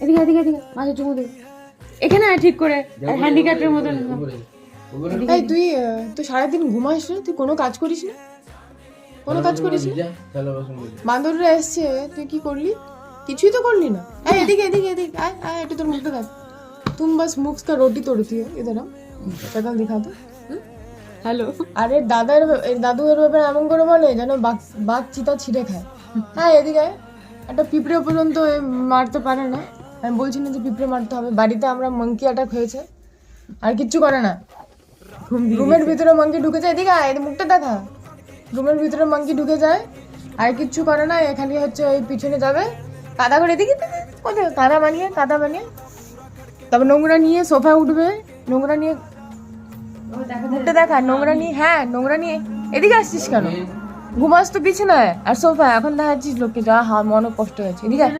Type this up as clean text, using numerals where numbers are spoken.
এদিকে এদিকে এদিকে মাঝে চুমু দে এখানে আয় ঠিক করে হ্যান্ডিক্যাপের মতন। এই তুই তুই সারাদিন ঘুমাস না? তুই কোনো কাজ করিস না? কোনো কাজ করিস না? বান্দররা এসছে, তুই কি করলি? কিছুই তো করলি না। এই এদিকে এদিকে এদিকে আয় আয়, একটু তোর মুখটা দেখ। तुम बस मुख का रोटी तोड़ती है इधर आओ, शक्ल दिखा दो। হ্যালো আরে দাদু এর ব্যাপারে এমন করে বলে যেন বাঘ চিতা ছিঁড়ে খায়। হ্যাঁ এদিকে আয়। একটা পিঁপড়ে পর্যন্ত মারতে পারে না। আমি বলছি না যে পিঁপড়ে মারতে হবে। বাড়িতে আমরা মাঙ্কি অ্যাটাক হয়েছে, আর কিচ্ছু করে না। রুমের ভিতরে মাঙ্কি ঢুকে যায়, এদিকে আয়, মুখটা দেখা। রুমের ভিতরে মাঙ্কি ঢুকে যায়, আর কিচ্ছু করে না। এখানে হচ্ছে ওই পিছনে যাবে কাদা করে, এদিকে কোথায় কাদা বানিয়ে তারপর নোংরা নিয়ে সোফায় উঠবে, নোংরা নিয়ে মুখটা দেখা, নোংরা নিয়ে, হ্যাঁ নোংরা নিয়ে এদিকে আসছিস কেন? ঘুমাস তো বিছানায় আর সোফায়, এখন দেখাচ্ছিস লোককে, যা মনে কষ্ট হয়েছে। এদিকে